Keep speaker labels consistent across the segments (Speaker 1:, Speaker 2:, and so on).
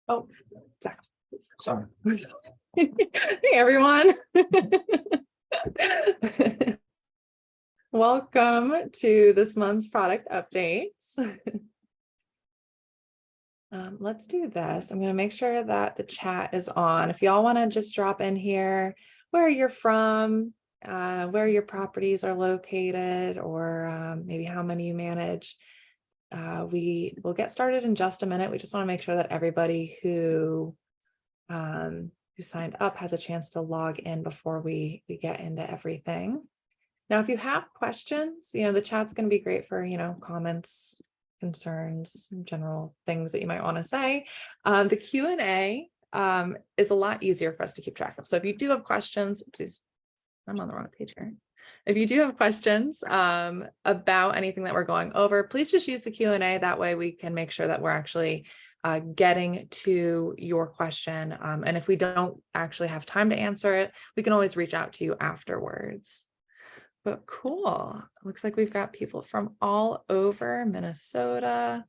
Speaker 1: Oh, Zach, sorry. Hey, everyone. Welcome to this month's product updates. Let's do this. I'm going to make sure that the chat is on. If y'all want to just drop in here, where you're from, where your properties are located, or maybe how many you manage. We will get started in just a minute. We just want to make sure that everybody who signed up has a chance to log in before we get into everything. Now, if you have questions, the chat's going to be great for, comments, concerns, general things that you might want to say. The Q&A is a lot easier for us to keep track of. So if you do have questions, please, I'm on the wrong page here. If you do have questions about anything that we're going over, please just use the Q&A. That way we can make sure that we're actually getting to your question. And if we don't actually have time to answer it, we can always reach out to you afterwards. But cool. Looks like we've got people from all over Minnesota,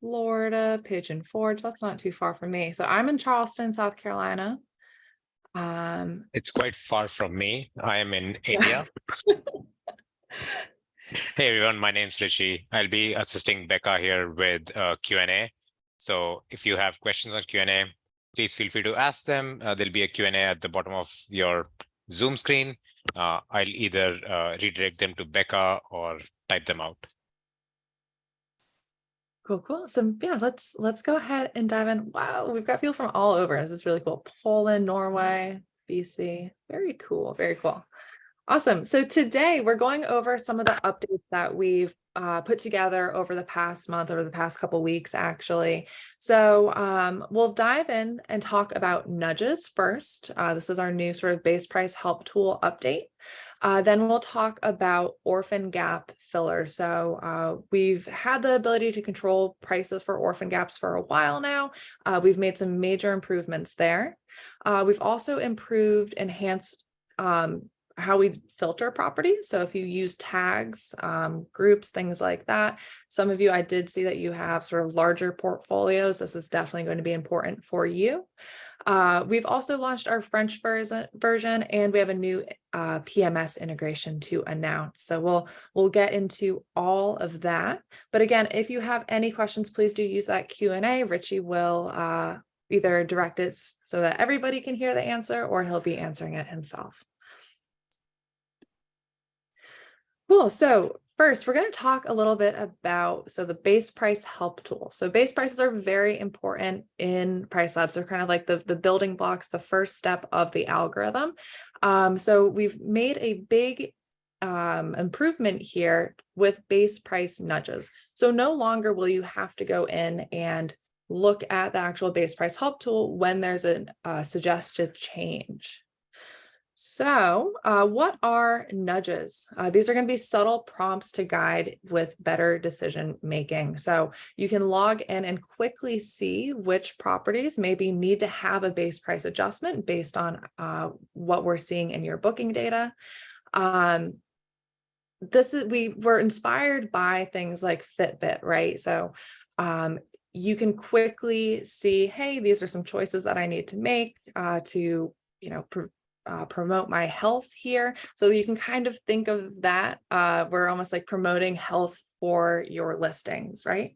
Speaker 1: Florida, Pigeon Forge. That's not too far from me. So I'm in Charleston, South Carolina.
Speaker 2: It's quite far from me. I am in India. Hey everyone, my name's Richie. I'll be assisting Becca here with Q&A. So if you have questions on Q&A, please feel free to ask them. There'll be a Q&A at the bottom of your Zoom screen. I'll either redirect them to Becca or type them out.
Speaker 1: Cool. So yeah, let's go ahead and dive in. Wow, we've got people from all over. This is really cool. Poland, Norway, BC. Very cool. Very cool. Awesome. So today we're going over some of the updates that we've put together over the past month, over the past couple weeks, actually. So we'll dive in and talk about nudges first. This is our new sort of base price help tool update. Then we'll talk about orphan gap filler. So we've had the ability to control prices for orphan gaps for a while now. We've made some major improvements there. We've also enhanced how we filter properties. So if you use tags, groups, things like that, some of you, I did see that you have sort of larger portfolios. This is definitely going to be important for you. We've also launched our French version, and we have a new PMS integration to announce. So we'll get into all of that. But again, if you have any questions, please do use that Q&A. Richie will either direct it so that everybody can hear the answer, or he'll be answering it himself. Cool. So first, we're going to talk a little bit about the base price help tool. So base prices are very important in PriceLabs. They're kind of like the building blocks, the first step of the algorithm. So we've made a big improvement here with base price nudges. So no longer will you have to go in and look at the actual base price help tool when there's a suggested change. So what are nudges? These are going to be subtle prompts to guide with better decision making. So you can log in and quickly see which properties maybe need to have a base price adjustment based on what we're seeing in your booking data. We were inspired by things like Fitbit, right? So you can quickly see, hey, these are some choices that I need to make to, promote my health here. So you can kind of think of that. We're almost like promoting health for your listings, right?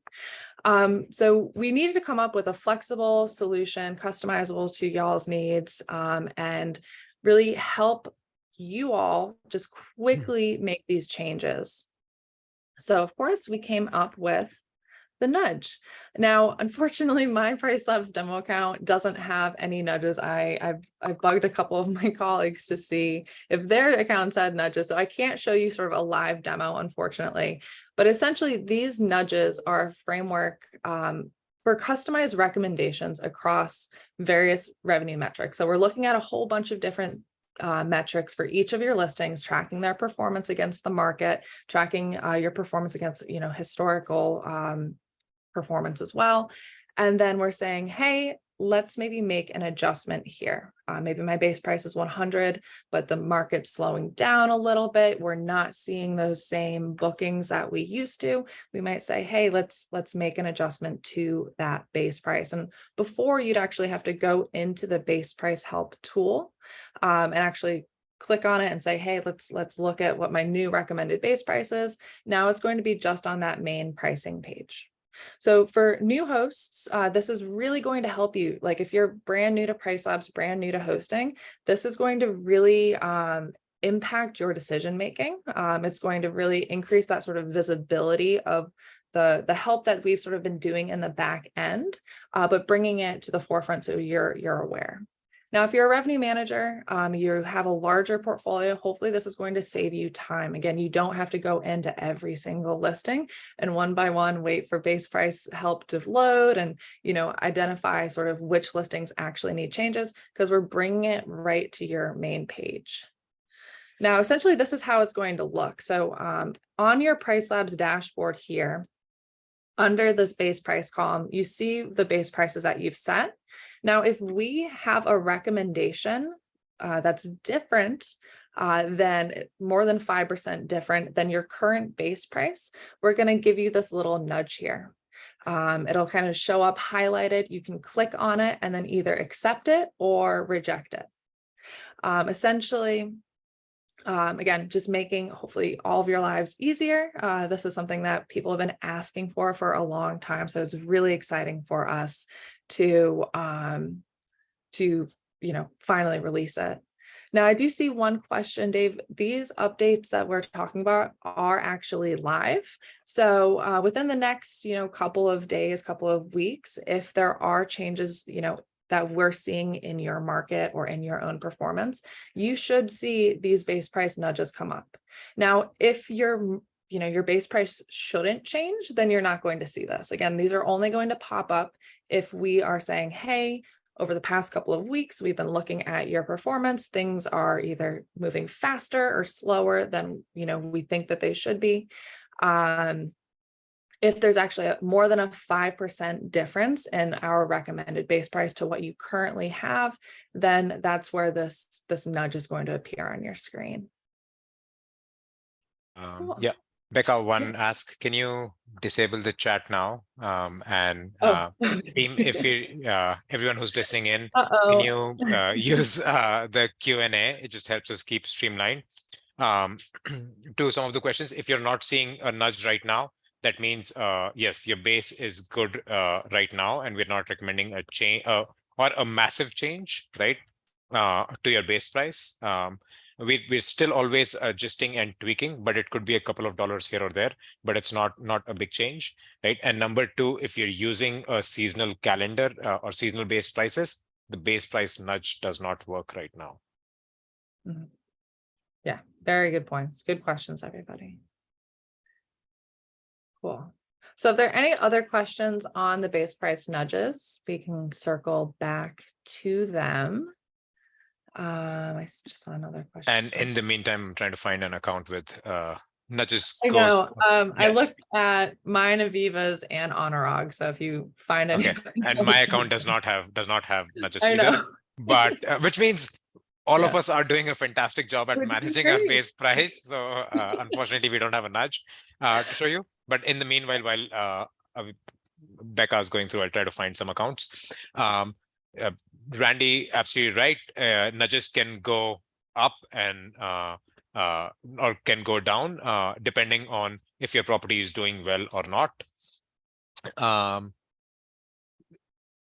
Speaker 1: So we needed to come up with a flexible solution, customizable to y'all's needs, and really help you all just quickly make these changes. So of course, we came up with the nudge. Now, unfortunately, my PriceLabs demo account doesn't have any nudges. I've bugged a couple of my colleagues to see if their accounts had nudges. So I can't show you sort of a live demo, unfortunately. But essentially, these nudges are a framework for customized recommendations across various revenue metrics. So we're looking at a whole bunch of different metrics for each of your listings, tracking their performance against the market, tracking your performance against historical performance as well. And then we're saying, hey, let's maybe make an adjustment here. Maybe my base price is 100, but the market's slowing down a little bit. We're not seeing those same bookings that we used to. We might say, hey, let's make an adjustment to that base price. And before, you'd actually have to go into the base price help tool and actually click on it and say, hey, let's look at what my new recommended base price is. Now it's going to be just on that main pricing page. So for new hosts, this is really going to help you. Like if you're brand new to PriceLabs, brand new to hosting, this is going to really impact your decision making. It's going to really increase that sort of visibility of the help that we've sort of been doing in the back end, but bringing it to the forefront so you're aware. Now, if you're a revenue manager, you have a larger portfolio, hopefully this is going to save you time. Again, you don't have to go into every single listing and one by one wait for base price help to load and, identify sort of which listings actually need changes, because we're bringing it right to your main page. Now, essentially, this is how it's going to look. So on your PriceLabs dashboard here, under this base price column, you see the base prices that you've set. Now, if we have a recommendation that's different than more than 5% different than your current base price, we're going to give you this little nudge here. It'll kind of show up highlighted. You can click on it and then either accept it or reject it. Essentially, again, just making hopefully all of your lives easier. This is something that people have been asking for a long time. So it's really exciting for us to finally release it. Now, I do see one question, Dave. These updates that we're talking about are actually live. So within the next, couple of days, couple of weeks, if there are changes, that we're seeing in your market or in your own performance, you should see these base price nudges come up. Now, if your base price shouldn't change, then you're not going to see this. Again, these are only going to pop up if we are saying, hey, over the past couple of weeks, we've been looking at your performance. Things are either moving faster or slower than, we think that they should be. If there's actually more than a 5% difference in our recommended base price to what you currently have, then that's where this nudge is going to appear on your screen. Cool.
Speaker 2: Yeah, Becca, one
Speaker 1: Yeah.
Speaker 2: ask, can you disable the chat now? Team, if you everyone who's listening in, can you use the Q&A? It just helps us keep streamlined. To some of the questions, if you're not seeing a nudge right now, that means yes, your base is good right now, and we're not recommending a change or a massive change, right, to your base price. We're still always adjusting and tweaking, but it could be a couple of dollars here or there, but it's not a big change, right? And number two, if you're using a seasonal calendar or seasonal base prices, the base price nudge does not work right now.
Speaker 1: Mm-hmm. Yeah, very good points. Good questions, everybody. Cool. So if there are any other questions on the base price nudges, we can circle back to them. I just saw another question.
Speaker 2: And in the meantime, I'm trying to find an account with nudges.
Speaker 1: I know.
Speaker 2: Yes.
Speaker 1: I looked at mine, Aviva's, and Honorog. So if you find any,
Speaker 2: okay, and my account does not have nudges
Speaker 1: I
Speaker 2: either.
Speaker 1: know.
Speaker 2: But which means all of us are doing a fantastic job at managing our base price. So unfortunately, we don't have a nudge to show you. But in the meanwhile, while Becca is going through, I'll try to find some accounts. Randy, absolutely right. Nudges can go up and or can go down depending on if your property is doing well or not.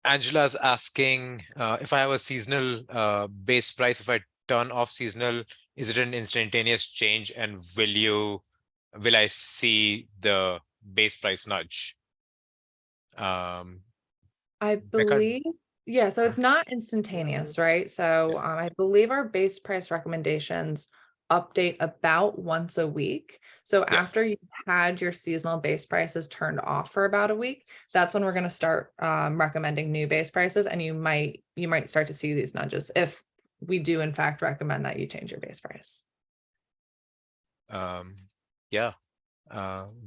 Speaker 2: Angela's asking if I have a seasonal base price, if I turn off seasonal, is it an instantaneous change, and will I see the base price nudge?
Speaker 1: I believe, yeah, so it's not instantaneous, right? So I believe our base price recommendations update about once a week. So after you've had your seasonal base prices turned off for about a week, that's when we're going to start recommending new base prices, and you might start to see these nudges if we do in fact recommend that you change your base price.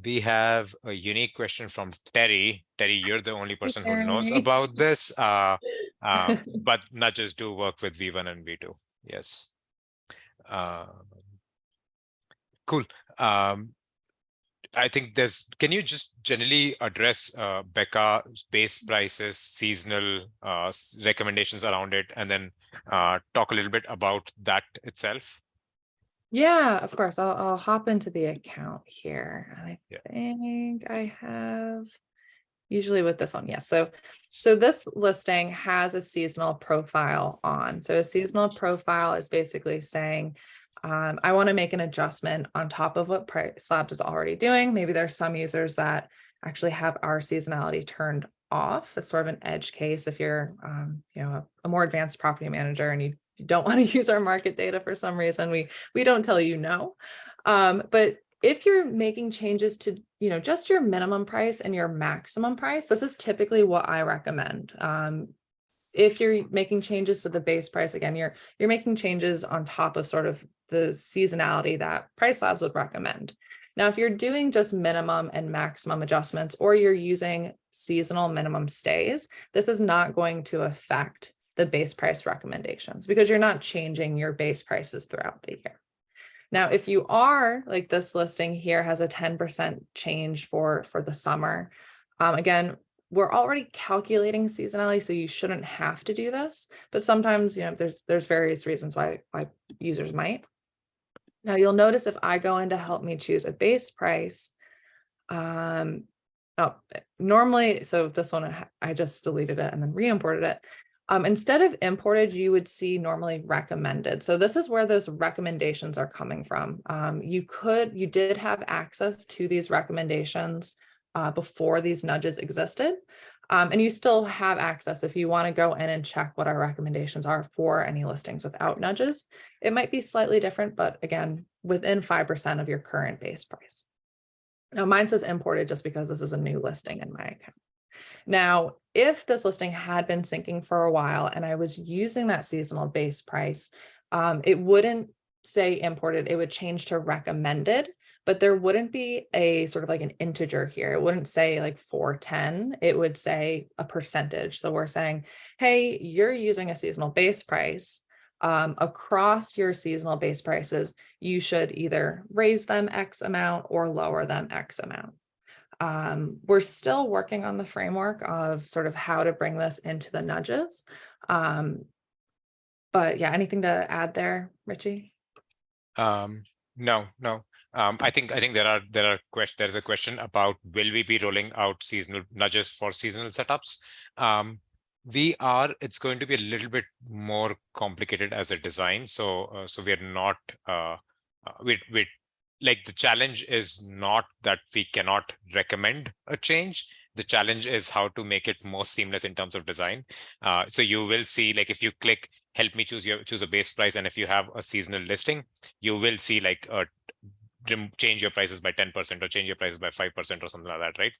Speaker 2: We have a unique question from Terry. Terry, you're the only person who knows about this. But nudges do work with V1 and V2. Yes. Cool. I think can you just generally address Becca base prices, seasonal recommendations around it, and then talk a little bit about that itself?
Speaker 1: Yeah, of course. I'll hop into the account here. I
Speaker 2: Yeah.
Speaker 1: think I have usually with this one. Yes. So this listing has a seasonal profile on. So a seasonal profile is basically saying, I want to make an adjustment on top of what PriceLabs is already doing. Maybe there's some users that actually have our seasonality turned off. It's sort of an edge case if you're, a more advanced property manager and you don't want to use our market data for some reason. We don't tell you no, but if you're making changes to, just your minimum price and your maximum price, this is typically what I recommend. If you're making changes to the base price, again, you're making changes on top of sort of the seasonality that PriceLabs would recommend. Now, if you're doing just minimum and maximum adjustments, or you're using seasonal minimum stays, this is not going to affect the base price recommendations because you're not changing your base prices throughout the year. Now, if you are, like this listing here has a 10% change for the summer, again, we're already calculating seasonality, so you shouldn't have to do this, but sometimes, there's various reasons why users might. Now, you'll notice if I go in to help me choose a base price, normally, so this one, I just deleted it and then re-imported it. Instead of imported, you would see normally recommended. So this is where those recommendations are coming from. You did have access to these recommendations before these nudges existed. And you still have access if you want to go in and check what our recommendations are for any listings without nudges. It might be slightly different, but again, within 5% of your current base price. Now, mine says imported just because this is a new listing in my account. Now, if this listing had been syncing for a while and I was using that seasonal base price, it wouldn't say imported, it would change to recommended, but there wouldn't be a sort of like an integer here. It wouldn't say like 410, it would say a percentage. So we're saying, hey, you're using a seasonal base price. Across your seasonal base prices, you should either raise them X amount or lower them X amount. We're still working on the framework of sort of how to bring this into the nudges. But yeah, anything to add there, Richie?
Speaker 2: No. I think there's a question about will we be rolling out seasonal nudges for seasonal setups? It's going to be a little bit more complicated as a design. So we're not we like the challenge is not that we cannot recommend a change. The challenge is how to make it more seamless in terms of design. So you will see, like, if you click help me choose a base price, and if you have a seasonal listing, you will see like change your prices by 10% or change your prices by 5% or something like that, right?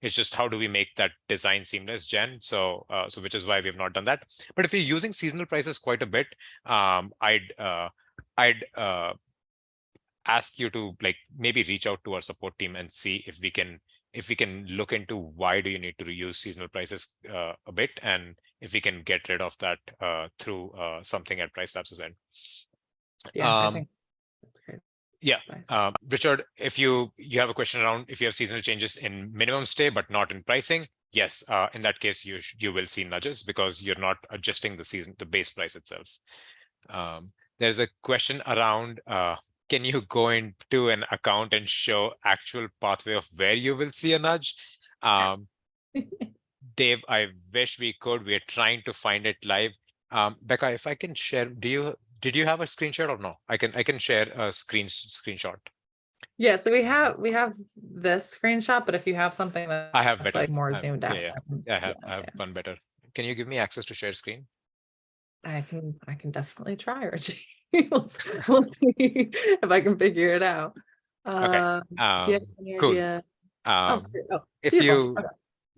Speaker 2: It's just how do we make that design seamless, Jen? So which is why we have not done that. But if you're using seasonal prices quite a bit, I'd ask you to like maybe reach out to our support team and see if we can look into why do you need to reuse seasonal prices a bit, and if we can get rid of that through something at PriceLabs' end.
Speaker 1: Yeah, I think that's great.
Speaker 2: Yeah,
Speaker 1: Nice.
Speaker 2: Richard, if you have a question around if you have seasonal changes in minimum stay but not in pricing, yes, in that case you will see nudges because you're not adjusting the base price itself. There's a question around can you go into an account and show actual pathway of where you will see a nudge? Dave, I wish we could. We're trying to find it live. Becca, if I can share, did you have a screenshot or no? I can share a screenshot.
Speaker 1: Yeah, so we have this screenshot, but if you have something that's
Speaker 2: I have better.
Speaker 1: like more zoomed out,
Speaker 2: I have one better. Can you give me access to share screen?
Speaker 1: I can definitely try, Richie. we'll see if I can figure it out.
Speaker 2: Okay.
Speaker 1: Do you have any
Speaker 2: Cool.
Speaker 1: idea? Oh,
Speaker 2: If
Speaker 1: beautiful.
Speaker 2: you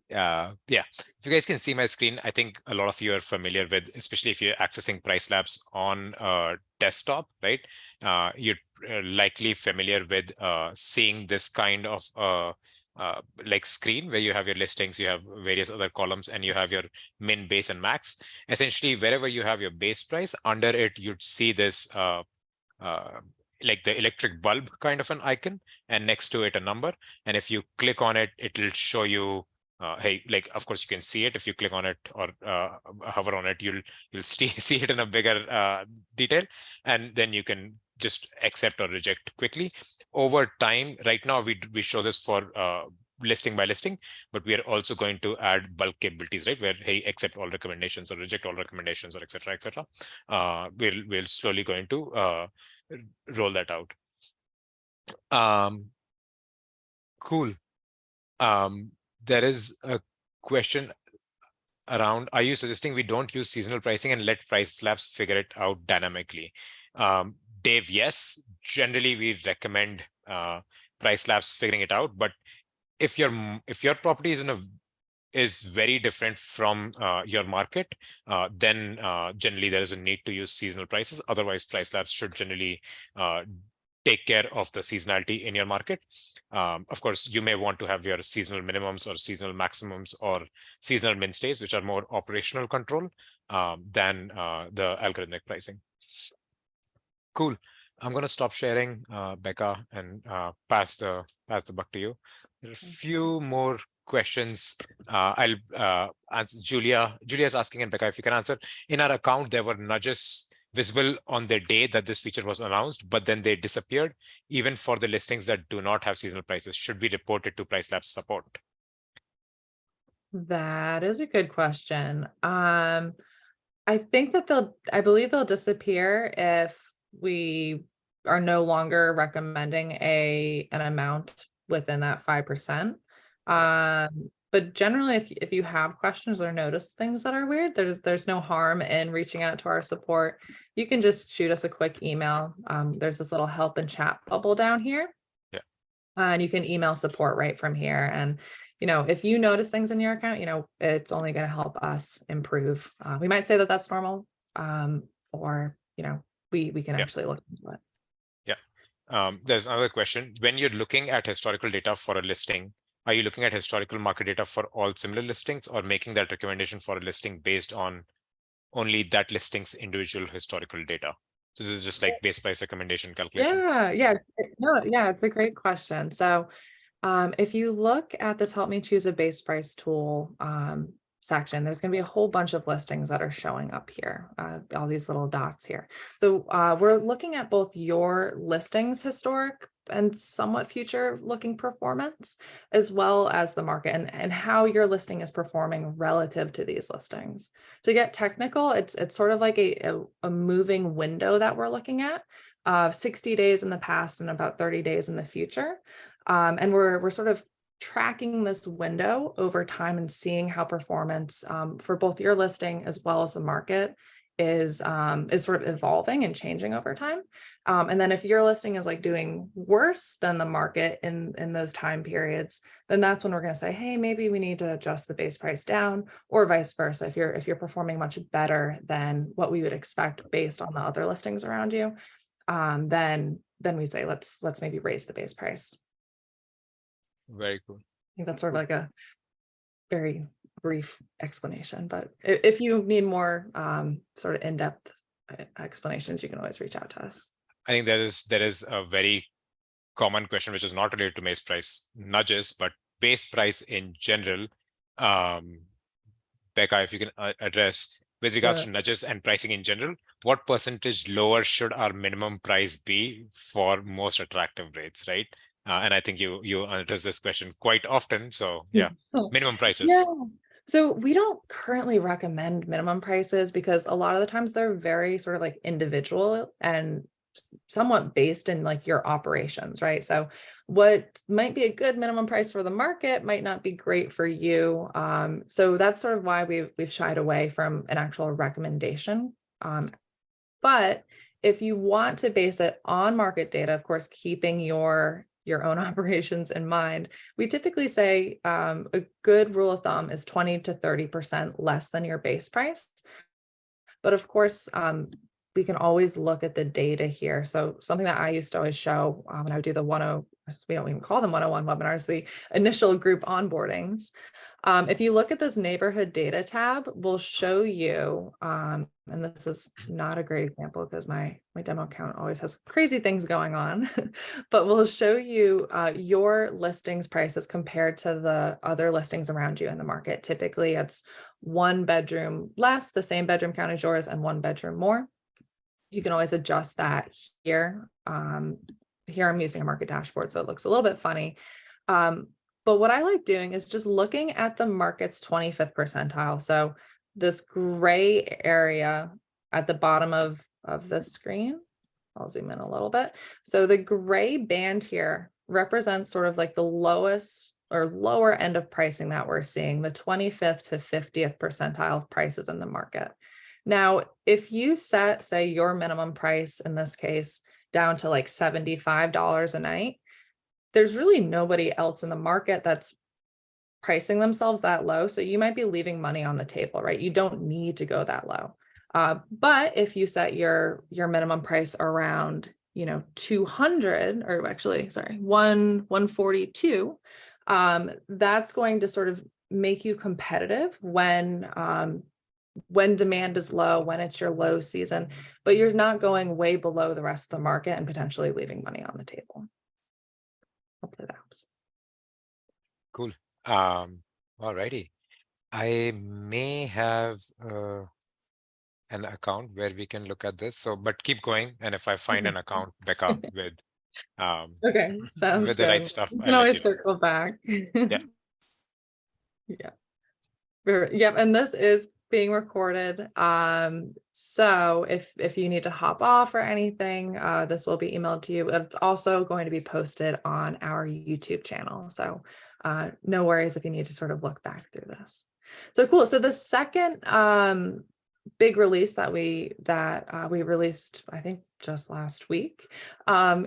Speaker 2: if you guys can see my screen, I think a lot of you are familiar with, especially if you're accessing PriceLabs on a desktop, right? You're likely familiar with seeing this kind of like screen where you have your listings, you have various other columns, and you have your min, base, and max. Essentially, wherever you have your base price, under it, you'd see this uh, like the electric bulb kind of an icon, and next to it a number. And if you click on it, it'll show you, hey, like of course you can see it if you click on it or hover on it, you'll see it in a bigger detail, and then you can just accept or reject quickly. Over time, right now we show this for listing by listing, but we are also going to add bulk capabilities, right? Where, hey, accept all recommendations or reject all recommendations, or etc. etc. We're slowly going to roll that out. Cool. There is a question around, are you suggesting we don't use seasonal pricing and let PriceLabs figure it out dynamically? Dave, yes. Generally, we recommend PriceLabs figuring it out, but if your property is very different from your market, then generally there is a need to use seasonal prices. Otherwise, PriceLabs should generally take care of the seasonality in your market. Of course, you may want to have your seasonal minimums or seasonal maximums or seasonal min stays, which are more operational control than the algorithmic pricing. Cool. I'm going to stop sharing, Becca, and pass the buck to you. There are a few more questions. I'll answer. Julia's asking, and Becca, if you can answer. In our account, there were nudges visible on the day that this feature was announced, but then they disappeared, even for the listings that do not have seasonal prices. Should we report it to PriceLabs support?
Speaker 1: That is a good question. I think that I believe they'll disappear if we are no longer recommending an amount within that 5%. But generally, if you have questions or notice things that are weird, there's no harm in reaching out to our support. You can just shoot us a quick email. There's this little help and chat bubble down here.
Speaker 2: Yeah.
Speaker 1: And you can email support right from here. And if you notice things in your account, it's only going to help us improve. We might say that that's normal, or we can actually look into it.
Speaker 2: Yeah. There's another question. When you're looking at historical data for a listing, are you looking at historical market data for all similar listings, or making that recommendation for a listing based on only that listing's individual historical data? So this is just like base price recommendation calculation.
Speaker 1: Yeah. No, yeah, it's a great question. So if you look at this Help Me Choose a Base Price tool section, there's going to be a whole bunch of listings that are showing up here, all these little dots here. So we're looking at both your listings historic and somewhat future looking performance, as well as the market and how your listing is performing relative to these listings. To get technical, it's sort of like a moving window that we're looking at, 60 days in the past and about 30 days in the future. And we're sort of tracking this window over time and seeing how performance for both your listing as well as the market is sort of evolving and changing over time. And then if your listing is like doing worse than the market in those time periods, then that's when we're going to say, hey, maybe we need to adjust the base price down, or vice versa. If you're performing much better than what we would expect based on the other listings around you, then we say let's maybe raise the base price.
Speaker 2: Very cool.
Speaker 1: I think that's sort of like a very brief explanation, but if you need more sort of in-depth explanations, you can always reach out to us.
Speaker 2: I think there is a very common question which is not related to base price nudges, but base price in general. Becca, if you can address with regards to nudges and pricing in general, what percentage lower should our minimum price be for most attractive rates, right? And I think you address this question quite often. So yeah, minimum prices.
Speaker 1: Yeah. So we don't currently recommend minimum prices because a lot of the times they're very sort of like individual and somewhat based in like your operations, right? So what might be a good minimum price for the market might not be great for you. So that's sort of why we've shied away from an actual recommendation. But if you want to base it on market data, of course, keeping your own operations in mind, we typically say a good rule of thumb is 20 to 30% less than your base price. But of course, we can always look at the data here. So something that I used to always show when I would do the 10, we don't even call them 101 webinars, the initial group onboardings. If you look at this neighborhood data tab, we'll show you, and this is not a great example because my demo account always has crazy things going on, but we'll show you your listings prices compared to the other listings around you in the market. Typically it's 1 bedroom less, the same bedroom count as yours, and 1 bedroom more. You can always adjust that here. Here I'm using a market dashboard, so it looks a little bit funny. But what I like doing is just looking at the market's 25th percentile. So this gray area at the bottom of the screen, I'll zoom in a little bit. So the gray band here represents sort of like the lowest or lower end of pricing that we're seeing, the 25th to 50th percentile of prices in the market. Now, if you set, say, your minimum price in this case down to like $75 a night, there's really nobody else in the market that's pricing themselves that low. So you might be leaving money on the table, right? You don't need to go that low. But if you set your minimum price around, 200, or actually, sorry, 142, that's going to sort of make you competitive when demand is low, when it's your low season, but you're not going way below the rest of the market and potentially leaving money on the table. Hopefully that helps.
Speaker 2: Cool. Alrighty. I may have an account where we can look at this. So, but keep going. And if I find an account, Becca, with
Speaker 1: Okay, sounds
Speaker 2: with the right
Speaker 1: good.
Speaker 2: stuff,
Speaker 1: You
Speaker 2: I'll
Speaker 1: can
Speaker 2: let
Speaker 1: always
Speaker 2: you know.
Speaker 1: circle back.
Speaker 2: Yeah.
Speaker 1: Yeah. Yep, and this is being recorded. So if you need to hop off or anything, this will be emailed to you. It's also going to be posted on our YouTube channel. So no worries if you need to sort of look back through this. So cool. So the second big release that we released, I think just last week,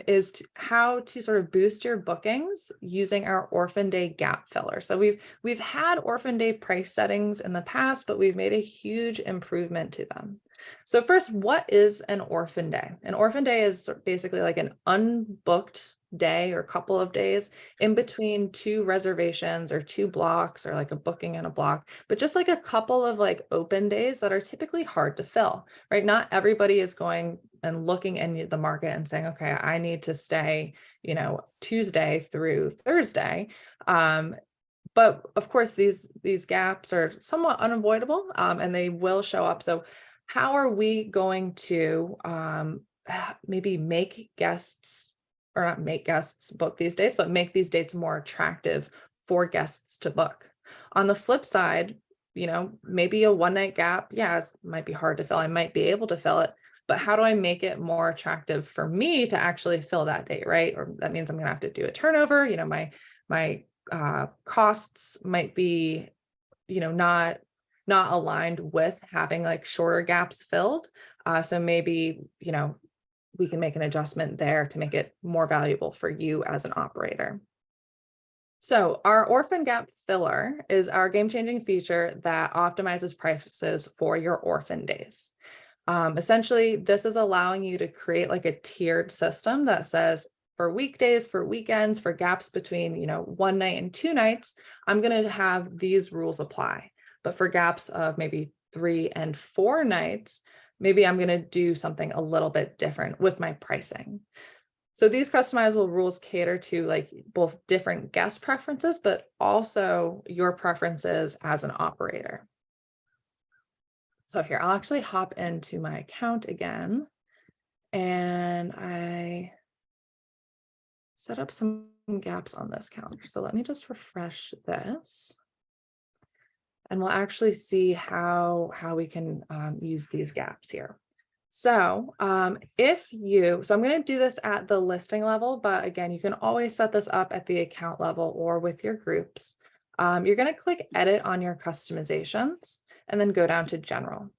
Speaker 1: is how to sort of boost your bookings using our Orphan Day Gap Filler. So we've had Orphan Day price settings in the past, but we've made a huge improvement to them. So first, what is an Orphan Day? An Orphan Day is basically like an unbooked day or couple of days in between 2 reservations or 2 blocks, or like a booking and a block, but just like a couple of like open days that are typically hard to fill, right? Not everybody is going and looking in the market and saying, okay, I need to stay, Tuesday through Thursday. But of course, these gaps are somewhat unavoidable, and they will show up. So how are we going to maybe make guests, or not make guests book these dates, but make these dates more attractive for guests to book? On the flip side, maybe a 1-night gap, yeah, it might be hard to fill. I might be able to fill it, but how do I make it more attractive for me to actually fill that date, right? Or that means I'm going to have to do a turnover. My costs might be, not aligned with having like shorter gaps filled. So maybe, we can make an adjustment there to make it more valuable for you as an operator. So our Orphan Gap Filler is our game-changing feature that optimizes prices for your orphan days. Essentially, this is allowing you to create like a tiered system that says, for weekdays, for weekends, for gaps between, 1 night and 2 nights, I'm going to have these rules apply. But for gaps of maybe 3 and 4 nights, maybe I'm going to do something a little bit different with my pricing. So these customizable rules cater to like both different guest preferences, but also your preferences as an operator. So here, I'll actually hop into my account again, and I set up some gaps on this calendar. So let me just refresh this, and we'll actually see how we can use these gaps here. So I'm going to do this at the listing level, but again, you can always set this up at the account level or with your groups. You're going to click edit on your customizations and then go down to general.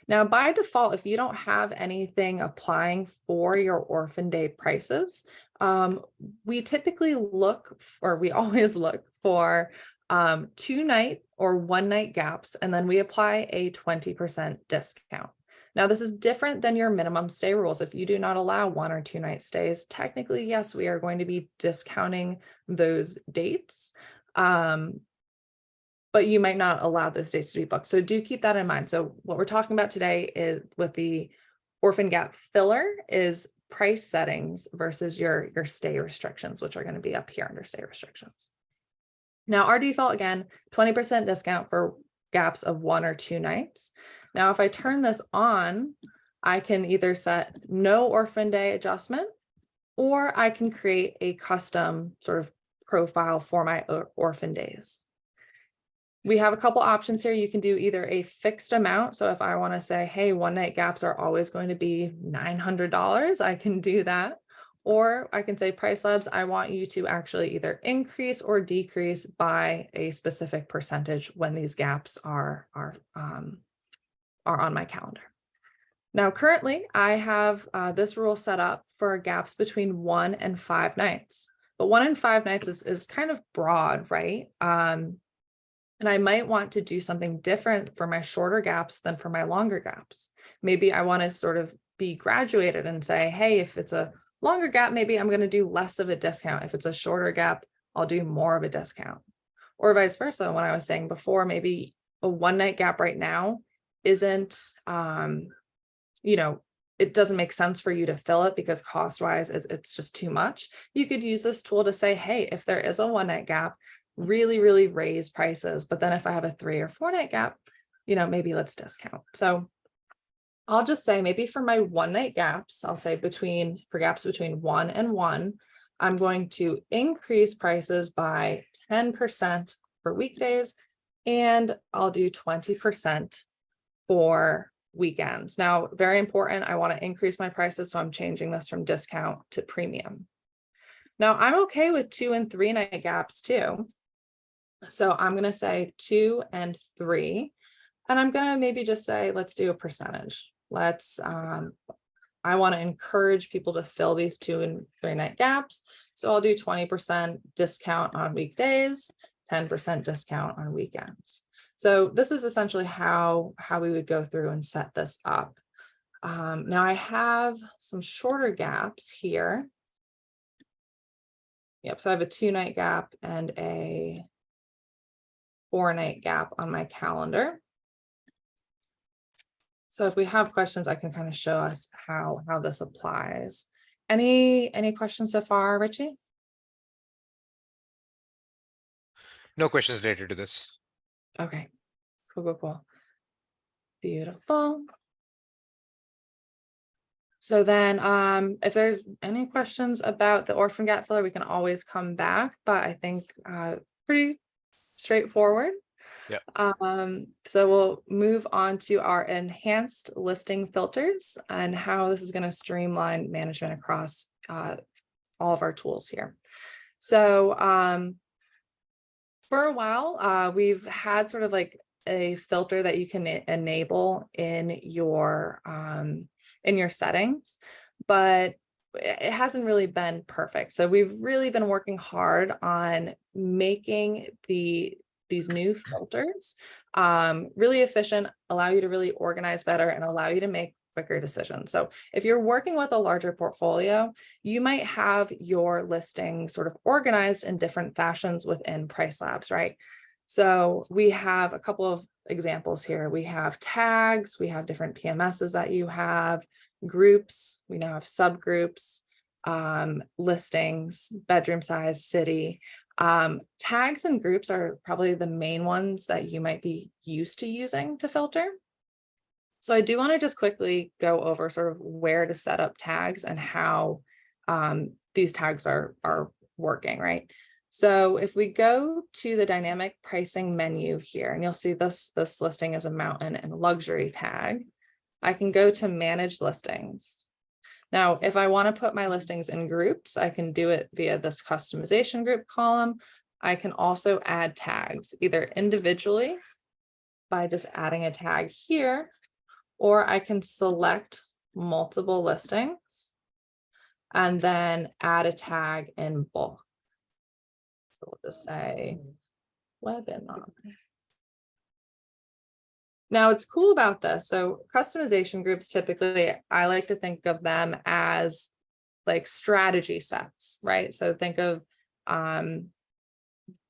Speaker 1: Now, by default, if you don't have anything applying for your Orphan Day prices, we typically we always look for 2-night or 1-night gaps, and then we apply a 20% discount. Now, this is different than your minimum stay rules. If you do not allow 1 or 2 night stays, technically, yes, we are going to be discounting those dates. But you might not allow those dates to be booked. So do keep that in mind. So what we're talking about today is with the Orphan Gap Filler is price settings versus your stay restrictions, which are going to be up here under stay restrictions. Now, our default, again, 20% discount for gaps of 1 or 2 nights. Now, if I turn this on, I can either set no orphan day adjustment, or I can create a custom sort of profile for my orphan days. We have a couple options here. You can do either a fixed amount. So if I want to say, hey, 1 night gaps are always going to be $900, I can do that. Or I can say, PriceLabs, I want you to actually either increase or decrease by a specific percentage when these gaps are on my calendar. Now, currently, I have this rule set up for gaps between 1 and 5 nights. But 1 and 5 nights is kind of broad, right? And I might want to do something different for my shorter gaps than for my longer gaps. Maybe I want to sort of be graduated and say, hey, if it's a longer gap, maybe I'm going to do less of a discount. If it's a shorter gap, I'll do more of a discount. Or vice versa. When I was saying before, maybe a 1 night gap right now isn't, it doesn't make sense for you to fill it because cost-wise, it's just too much. You could use this tool to say, hey, if there is a 1 night gap, really, really raise prices. But then if I have a 3 or 4 night gap, maybe let's discount. So I'll just say maybe for my 1 night gaps, I'll say for gaps between 1 and 1, I'm going to increase prices by 10% for weekdays, and I'll do 20% for weekends. Now, very important, I want to increase my prices, so I'm changing this from discount to premium. Now, I'm okay with 2 and 3 night gaps too. So I'm going to say 2 and 3, and I'm going to maybe just say, let's do a percentage. I want to encourage people to fill these 2 and 3 night gaps. So I'll do 20% discount on weekdays, 10% discount on weekends. So this is essentially how we would go through and set this up. Now I have some shorter gaps here. Yep, so I have a 2 night gap and a 4 night gap on my calendar. So if we have questions, I can kind of show us how this applies. Any questions so far, Richie?
Speaker 2: No questions related to this.
Speaker 1: Okay, cool. Beautiful. So then if there's any questions about the Orphan Gap Filler, we can always come back, but I think pretty straightforward.
Speaker 2: Yeah.
Speaker 1: So we'll move on to our enhanced listing filters and how this is going to streamline management across all of our tools here. So for a while, we've had sort of like a filter that you can enable in your settings, but it hasn't really been perfect. So we've really been working hard on making these new filters really efficient, allow you to really organize better, and allow you to make quicker decisions. So if you're working with a larger portfolio, you might have your listing sort of organized in different fashions within PriceLabs, right? So we have a couple of examples here. We have tags, we have different PMSs that you have, groups, we now have subgroups, listings, bedroom size, city. Tags and groups are probably the main ones that you might be used to using to filter. So I do want to just quickly go over sort of where to set up tags and how these tags are working, right? So if we go to the dynamic pricing menu here, and you'll see this listing is a mountain and luxury tag, I can go to manage listings. Now, if I want to put my listings in groups, I can do it via this customization group column. I can also add tags, either individually by just adding a tag here, or I can select multiple listings and then add a tag in bulk. So we'll just say webinar. Now, it's cool about this. So customization groups, typically, I like to think of them as like strategy sets, right? So think of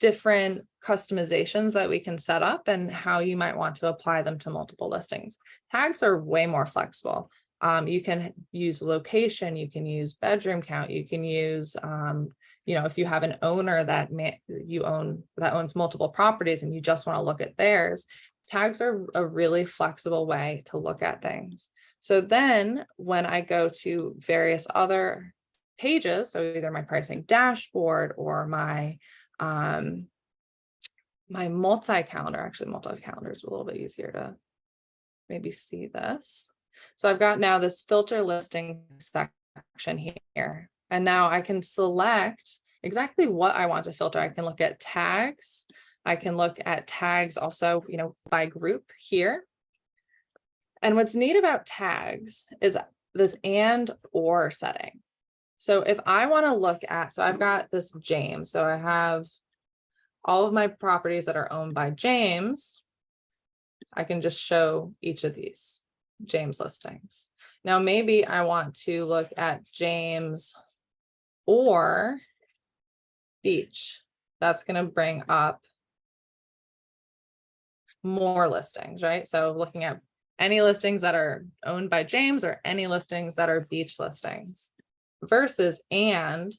Speaker 1: different customizations that we can set up and how you might want to apply them to multiple listings. Tags are way more flexible. You can use location, you can use bedroom count, you can use, if you have an owner that owns multiple properties and you just want to look at theirs, tags are a really flexible way to look at things. So then when I go to various other pages, so either my pricing dashboard or my multi-calendar, actually multi-calendar is a little bit easier to maybe see this. So I've got now this filter listing section here, and now I can select exactly what I want to filter. I can look at tags. I can look at tags also, by group here. And what's neat about tags is this and or setting. So if I want to look at, so I've got this James, so I have all of my properties that are owned by James. I can just show each of these James listings. Now, maybe I want to look at James or Beach. That's going to bring up more listings, right? So looking at any listings that are owned by James or any listings that are beach listings, versus and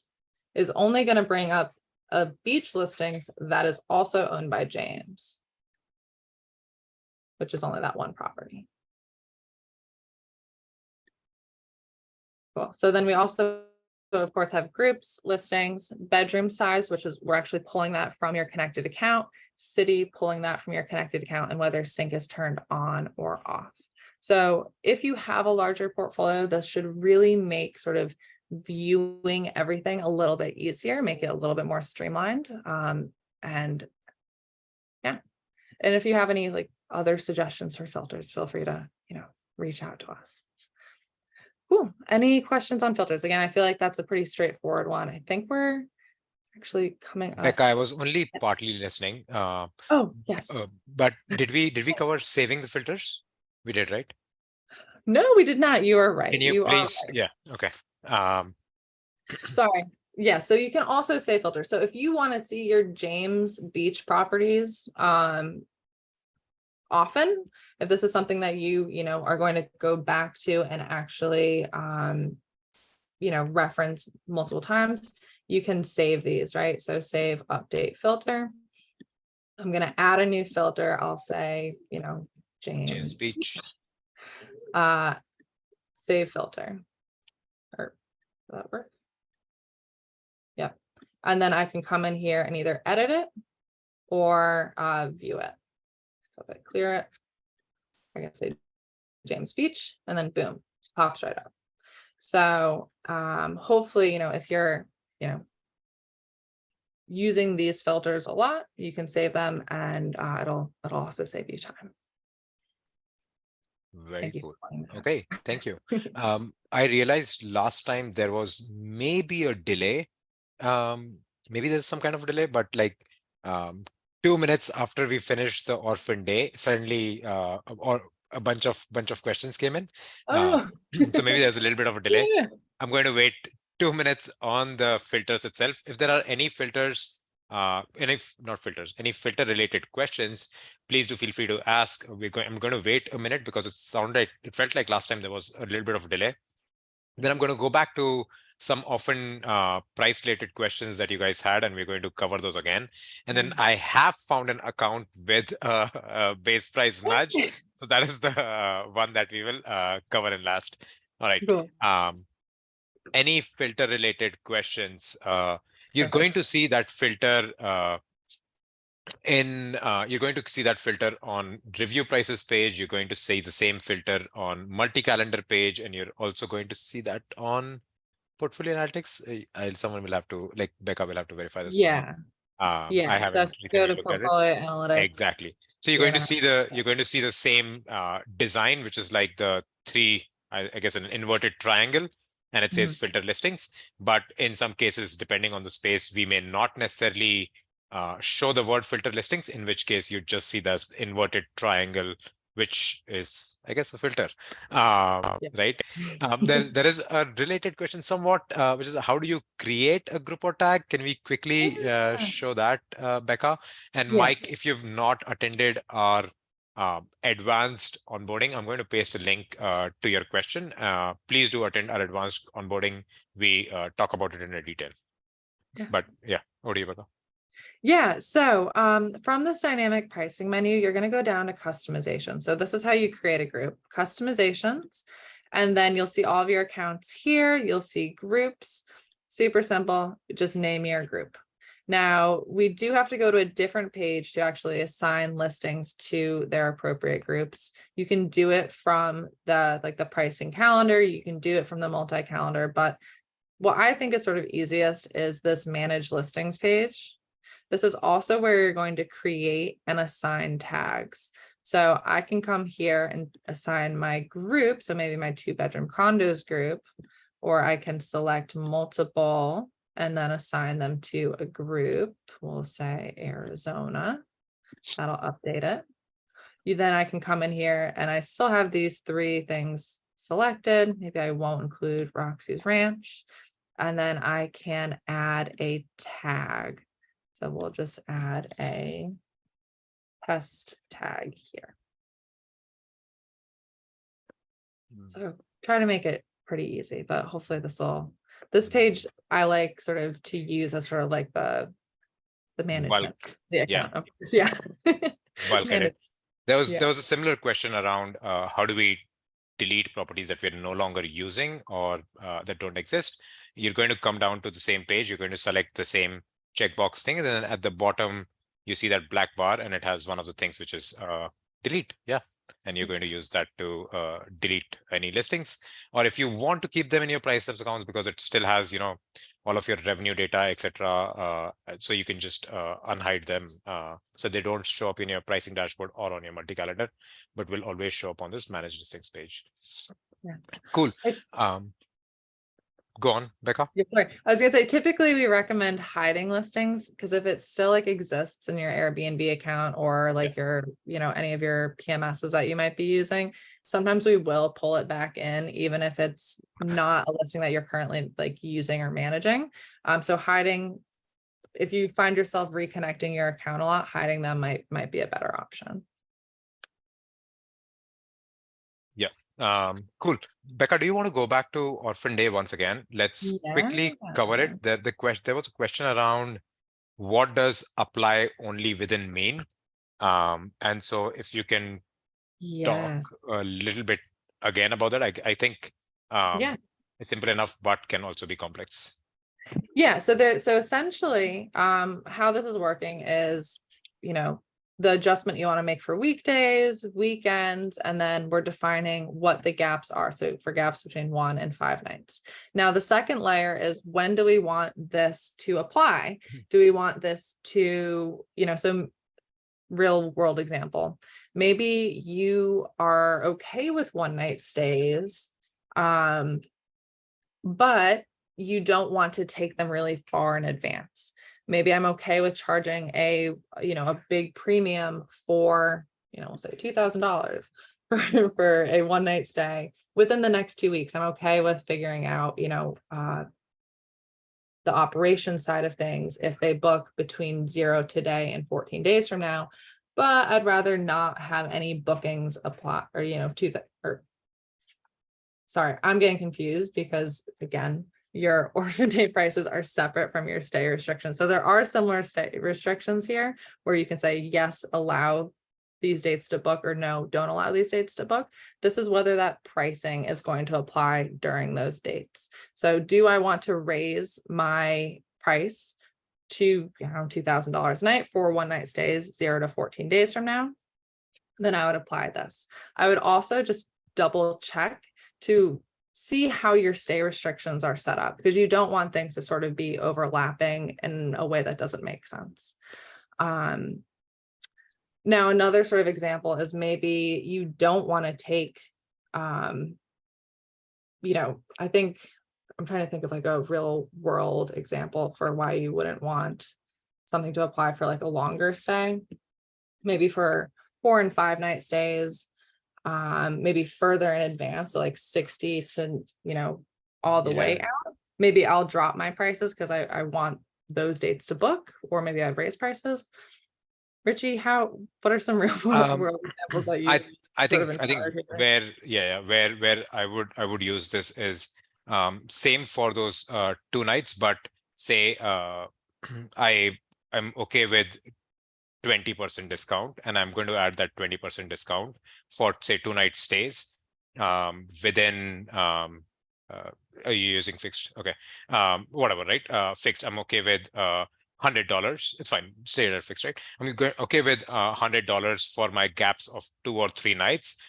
Speaker 1: is only going to bring up a beach listing that is also owned by James, which is only that one property. Cool. So then we also, of course, have groups, listings, bedroom size, which is, we're actually pulling that from your connected account, city, pulling that from your connected account, and whether sync is turned on or off. So if you have a larger portfolio, this should really make sort of viewing everything a little bit easier, make it a little bit more streamlined. And yeah. And if you have any like other suggestions for filters, feel free to, reach out to us. Cool. Any questions on filters? Again, I feel like that's a pretty straightforward one. I think we're actually coming up.
Speaker 2: Becca, I was only partly listening.
Speaker 1: Oh, yes.
Speaker 2: But did we cover saving the filters? We did, right?
Speaker 1: No, we did not. You are right.
Speaker 2: Can you please? Yeah. Okay.
Speaker 1: Sorry. Yeah. So you can also save filters. So if you want to see your James Beach properties often, if this is something that you are going to go back to and actually reference multiple times, you can save these, right? So save, update, filter. I'm going to add a new filter. I'll say, James
Speaker 2: Beach.
Speaker 1: Save filter. Or does that work? Yep. And then I can come in here and either edit it or view it. So if I clear it, I can say James Beach, and then boom, pops right up. So hopefully, if you're, using these filters a lot, you can save them, and it'll also save you time.
Speaker 2: Very cool. Okay, thank you. I realized last time there was maybe a delay. Maybe there's some kind of delay, but like 2 minutes after we finished the Orphan Day, suddenly or a bunch of questions came in. So maybe there's a little bit of a delay. Yeah. I'm going to wait 2 minutes on the filters itself. If there are any filters, and if not filters, any filter related questions, please do feel free to ask. I'm going to wait a minute because it felt like last time there was a little bit of a delay. Then I'm going to go back to some often price related questions that you guys had, and we're going to cover those again. And then I have found an account with a base price nudge. So that is the one that we will cover in last. All right. Cool. Any filter related questions, you're going to see that filter you're going to see that filter on review prices page. You're going to see the same filter on multi-calendar page, and you're also going to see that on portfolio analytics. Someone will have to, like Becca will have to verify this.
Speaker 1: Yeah.
Speaker 2: I haven't.
Speaker 1: So go to portfolio analytics.
Speaker 2: Exactly. So you're going to see the same design, which is like the three, I guess, an inverted triangle, and it says filter listings. But in some cases, depending on the space, we may not necessarily show the word filter listings, in which case you just see this inverted triangle which is, I guess, a filter,
Speaker 1: Yeah.
Speaker 2: right? There is a related question somewhat, which is how do you create a group or tag? Can we quickly
Speaker 1: Yeah.
Speaker 2: show that, Becca? And
Speaker 1: Yeah.
Speaker 2: Mike, if you've not attended our advanced onboarding, I'm going to paste a link to your question. Please do attend our advanced onboarding. We talk about it in a detail.
Speaker 1: Yeah.
Speaker 2: But yeah, over to you, Becca.
Speaker 1: Yeah. So from this dynamic pricing menu, you're going to go down to customization. So this is how you create a group, customizations, and then you'll see all of your accounts here. You'll see groups, super simple. Just name your group. Now we do have to go to a different page to actually assign listings to their appropriate groups. You can do it from the pricing calendar. You can do it from the multi-calendar, but what I think is sort of easiest is this manage listings page. This is also where you're going to create and assign tags. So I can come here and assign my group. So maybe my 2-bedroom condos group, or I can select multiple and then assign them to a group. We'll say Arizona. That'll update it. Then I can come in here and I still have these 3 things selected. Maybe I won't include Roxy's Ranch. And then I can add a tag. So we'll just add a test tag here. So try to make it pretty easy, but hopefully this page I like sort of to use as sort of like the management,
Speaker 2: Bulk.
Speaker 1: the
Speaker 2: Yeah.
Speaker 1: account. Yeah.
Speaker 2: Bulk edit. There was
Speaker 1: Yeah.
Speaker 2: a similar question around how do we delete properties that we're no longer using or that don't exist. You're going to come down to the same page. You're going to select the same checkbox thing, and then at the bottom you see that black bar, and it has one of the things which is delete. Yeah, and you're going to use that to delete any listings, or if you want to keep them in your PriceLabs accounts because it still has all of your revenue data, etc. So you can just unhide them so they don't show up in your pricing dashboard or on your multi-calendar, but will always show up on this manage listings page.
Speaker 1: Yeah.
Speaker 2: Cool.
Speaker 1: I-
Speaker 2: Go on, Becca.
Speaker 1: Yeah, sorry. I was gonna say typically we recommend hiding listings because if it still like exists in your Airbnb account or like your, any of your PMSs that you might be using, sometimes we will pull it back in, even if it's not a listing that you're currently like using or managing. So hiding, if you find yourself reconnecting your account a lot, hiding them might be a better option.
Speaker 2: Cool. Becca, do you want to go back to Orphan Day once again? Let's
Speaker 1: Yeah.
Speaker 2: quickly cover it. There was a question around what does apply only within mean? And so if you can talk
Speaker 1: Yes.
Speaker 2: a little bit again about that, I think
Speaker 1: Yeah.
Speaker 2: it's simple enough, but can also be complex.
Speaker 1: Yeah, so essentially, how this is working is, the adjustment you want to make for weekdays, weekends, and then we're defining what the gaps are. So for gaps between 1 and 5 nights. Now, the second layer is when do we want this to apply? Do we want this to, so real world example, maybe you are okay with 1-night stays, but you don't want to take them really far in advance. Maybe I'm okay with charging a big premium for, we'll say $2,000 for a 1-night stay within the next 2 weeks. I'm okay with figuring out, the operation side of things if they book between 0 today and 14 days from now, but I'd rather not have any bookings apply sorry, I'm getting confused because again, your Orphan Day prices are separate from your stay restrictions. So there are similar stay restrictions here where you can say, yes, allow these dates to book, or no, don't allow these dates to book. This is whether that pricing is going to apply during those dates. So do I want to raise my price to $2,000 a night for 1-night stays, 0 to 14 days from now? Then I would apply this. I would also just double check to see how your stay restrictions are set up, because you don't want things to sort of be overlapping in a way that doesn't make sense. Now, another sort of example is maybe you don't want to take, I think I'm trying to think of like a real world example for why you wouldn't want something to apply for like a longer stay, maybe for 4 and 5 night stays. maybe further in advance, so like 60 to, all the way
Speaker 2: Yeah.
Speaker 1: out. Maybe I'll drop my prices because I want those dates to book, or maybe I've raised prices. Richie, what are some real
Speaker 2: Um,
Speaker 1: world examples that
Speaker 2: I
Speaker 1: you
Speaker 2: I
Speaker 1: sort of
Speaker 2: think
Speaker 1: encountered here?
Speaker 2: where I would use this is same for those 2 nights, but say I I'm okay with 20% discount, and I'm going to add that 20% discount for say 2 night stays within uh, are you using fixed? Okay. Whatever, right? Fixed. I'm okay with $100. It's fine. Stay at fixed, right? I'm okay with $100 for my gaps of 2 or 3 nights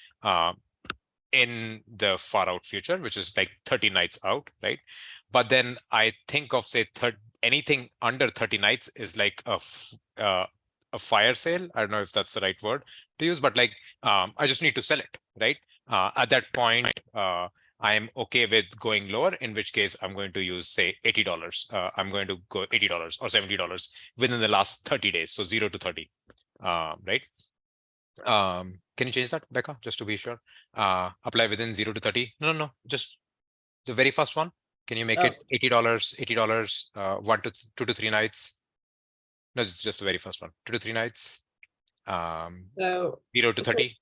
Speaker 2: in the far out future, which is like 30 nights out, right? But then I think of say anything under 30 nights is like a fire sale. I don't know if that's the right word to use, but like I just need to sell it, right? At that point, I'm okay with going lower, in which case I'm going to use say $80. I'm going to go $80 or $70 within the last 30 days. So 0 to 30, right? Can you change that, Becca, just to be sure? Apply within 0 to 30. No, no, no, just the very first one. Can you make it
Speaker 1: Oh,
Speaker 2: $80, 2 to 3 nights? No, it's just the very first one. 2 to 3 nights.
Speaker 1: so
Speaker 2: 0 to
Speaker 1: so
Speaker 2: 30.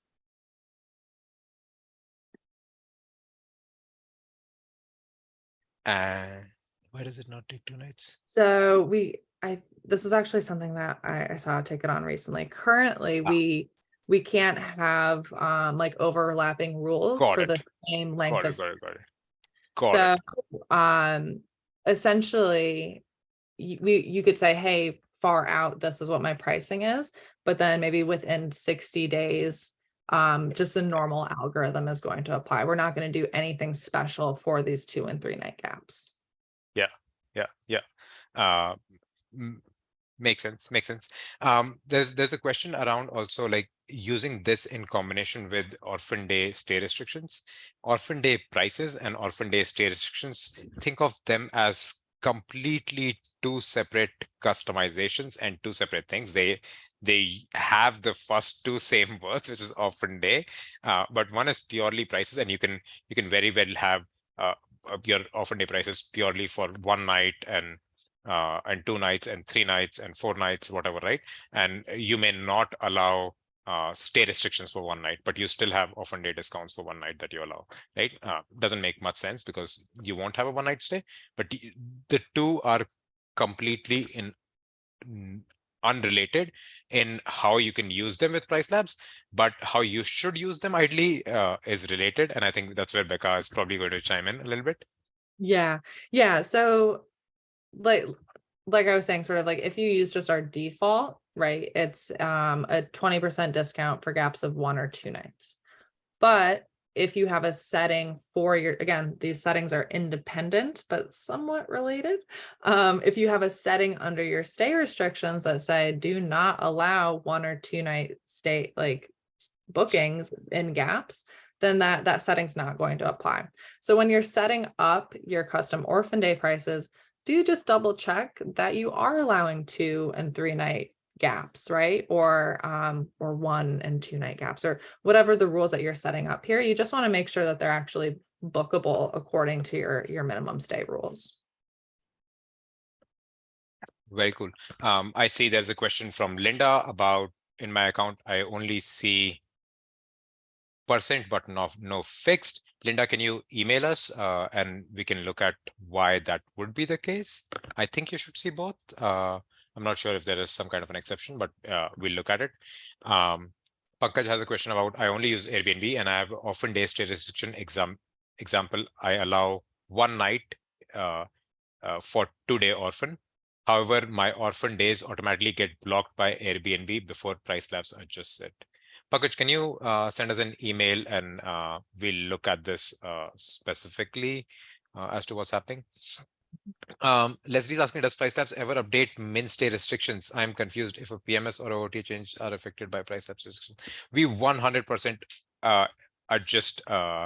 Speaker 2: And why does it not take 2 nights?
Speaker 1: so this is actually something that I saw a ticket on recently. Currently,
Speaker 2: Ah,
Speaker 1: we can't have like overlapping rules
Speaker 2: got
Speaker 1: for
Speaker 2: it.
Speaker 1: the same length
Speaker 2: Got
Speaker 1: of
Speaker 2: it. Got it. Got it. Got
Speaker 1: so
Speaker 2: it.
Speaker 1: um essentially you could say, hey, far out, this is what my pricing is, but then maybe within 60 days, just a normal algorithm is going to apply. We're not going to do anything special for these 2 and 3 night gaps.
Speaker 2: Yeah. Yeah. Yeah. Uh, m- Makes sense. Makes sense. There's a question around also like using this in combination with Orphan Day stay restrictions, Orphan Day prices, and Orphan Day stay restrictions. Think of them as completely two separate customizations and two separate things. They have the first two same words, which is Orphan Day, but one is purely prices, and you can very well have uh, your Orphan Day prices purely for 1 night and 2 nights and 3 nights and 4 nights, whatever, right? And you may not allow stay restrictions for 1 night, but you still have Orphan Day discounts for 1 night that you allow, right? Doesn't make much sense because you won't have a 1 night stay, but the two are completely unrelated in how you can use them with PriceLabs, but how you should use them ideally is related. And I think that's where Becca is probably going to chime in a little bit.
Speaker 1: Yeah. Yeah. So like I was saying, sort of like if you use just our default, right, it's a 20% discount for gaps of 1 or 2 nights. But if you have a setting for again, these settings are independent, but somewhat related. If you have a setting under your stay restrictions that say, do not allow 1 or 2 night stay, like bookings in gaps, then that setting's not going to apply. So when you're setting up your custom Orphan Day prices, do just double check that you are allowing 2 and 3 night gaps, right? Or 1 and 2 night gaps, or whatever the rules that you're setting up here. You just want to make sure that they're actually bookable according to your minimum stay rules.
Speaker 2: Very cool. I see there's a question from Linda about in my account, I only see percent but no fixed. Linda, can you email us and we can look at why that would be the case? I think you should see both. I'm not sure if there is some kind of an exception, but we'll look at it. Pankaj has a question about I only use Airbnb and I have often day stay restriction example. I allow 1 night for 2 day orphan. However, my orphan days automatically get blocked by Airbnb before PriceLabs adjusts it. Pankaj, can you send us an email and we'll look at this specifically as to what's happening? Leslie's asking, does PriceLabs ever update min stay restrictions? I'm confused if a PMS or OT change are affected by PriceLabs restrictions. We 100% adjust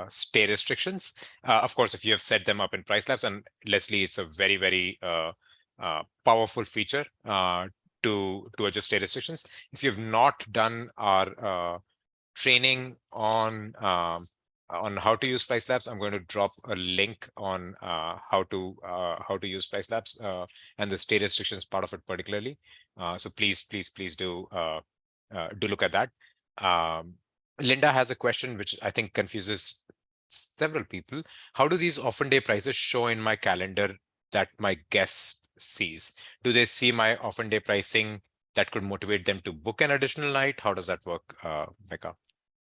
Speaker 2: stay restrictions. Of course, if you have set them up in PriceLabs, and Leslie, it's a very, very powerful feature to adjust stay restrictions. If you've not done our training on how to use PriceLabs. I'm going to drop a link on how to use PriceLabs and the state restrictions part of it particularly. So please do look at that. Um, Linda has a question which I think confuses several people. How do these orphan day prices show in my calendar that my guest sees? Do they see my orphan day pricing that could motivate them to book an additional night? How does that work, Becca?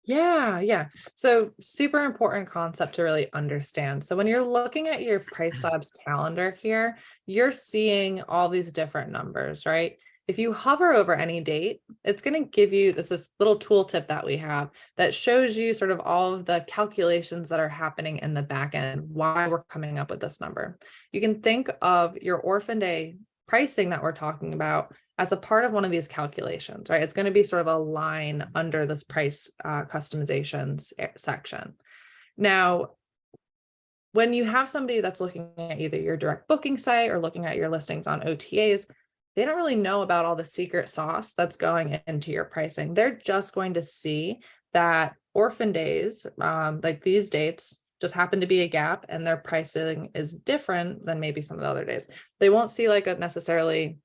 Speaker 1: Yeah. So super important concept to really understand. So when you're looking at your PriceLabs calendar here, you're seeing all these different numbers, right? If you hover over any date, it's going to give you this little tooltip that we have that shows you sort of all of the calculations that are happening in the back end, why we're coming up with this number. You can think of your orphan day pricing that we're talking about as a part of one of these calculations, right? It's going to be sort of a line under this price customizations section. Now, when you have somebody that's looking at either your direct booking site or looking at your listings on OTAs, they don't really know about all the secret sauce that's going into your pricing. They're just going to see that orphan days, like these dates, just happen to be a gap and their pricing is different than maybe some of the other days. They won't see like a necessarily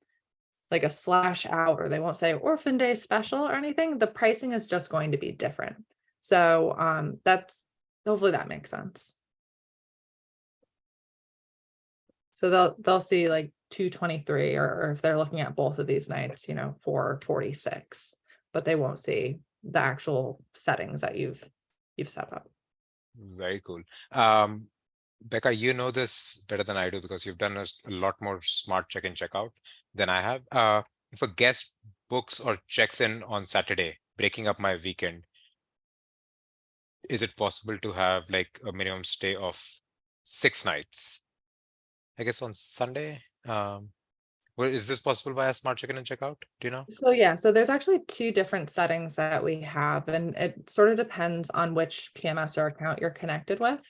Speaker 1: like a slash out, or they won't say orphan day special or anything. The pricing is just going to be different. So that's hopefully that makes sense. So they'll see like 223, or if they're looking at both of these nights, 446, but they won't see the actual settings that you've set up.
Speaker 2: Very cool. Becca, you know this better than I do because you've done a lot more smart check-in, check-out than I have. If a guest books or checks in on Saturday, breaking up my weekend, is it possible to have like a minimum stay of 6 nights? I guess on Sunday. Well, is this possible via smart check-in and check-out? Do you know?
Speaker 1: So there's actually two different settings that we have, and it sort of depends on which PMS or account you're connected with.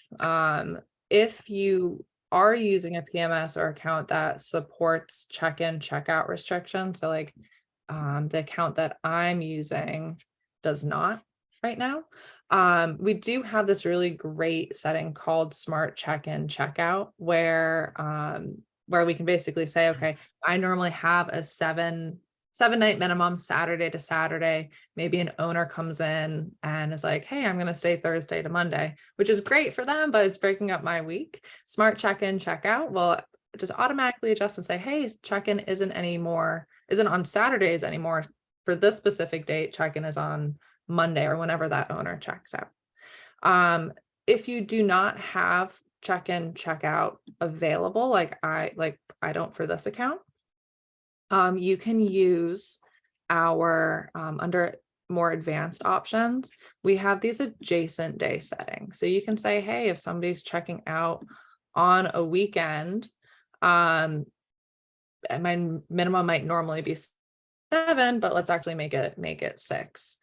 Speaker 1: If you are using a PMS or account that supports check-in, check-out restrictions, so like the account that I'm using does not right now. We do have this really great setting called Smart Check-in, Checkout, where we can basically say, okay, I normally have a seven night minimum Saturday to Saturday. Maybe an owner comes in and is like, hey, I'm going to stay Thursday to Monday, which is great for them, but it's breaking up my week. Smart check-in, check-out will just automatically adjust and say, hey, check-in isn't on Saturdays anymore. For this specific date, check-in is on Monday or whenever that owner checks out. If you do not have check-in, check-out available, like I don't for this account, you can use our under more advanced options. We have these adjacent day settings. So you can say, hey, if somebody's checking out on a weekend, my minimum might normally be 7, but let's actually make it 6.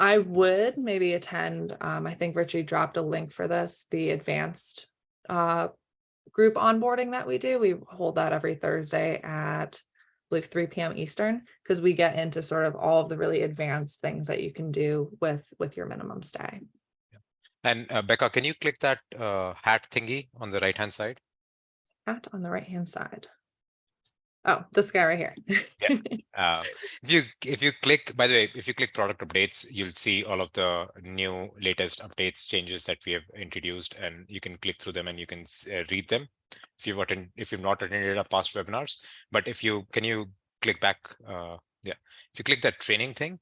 Speaker 1: I would maybe attend, I think Richie dropped a link for this, the advanced group onboarding that we do. We hold that every Thursday at, I believe, 3 p.m. Eastern, because we get into sort of all of the really advanced things that you can do with your minimum stay.
Speaker 2: And Becca, can you click that hat thingy on the right-hand side?
Speaker 1: Hat on the right-hand side. Oh, this guy right here.
Speaker 2: Yeah. If you click, by the way, if you click product updates, you'll see all of the new latest updates, changes that we have introduced, and you can click through them and you can read them if you've not attended our past webinars. But can you click back? Yeah, if you click that training thing,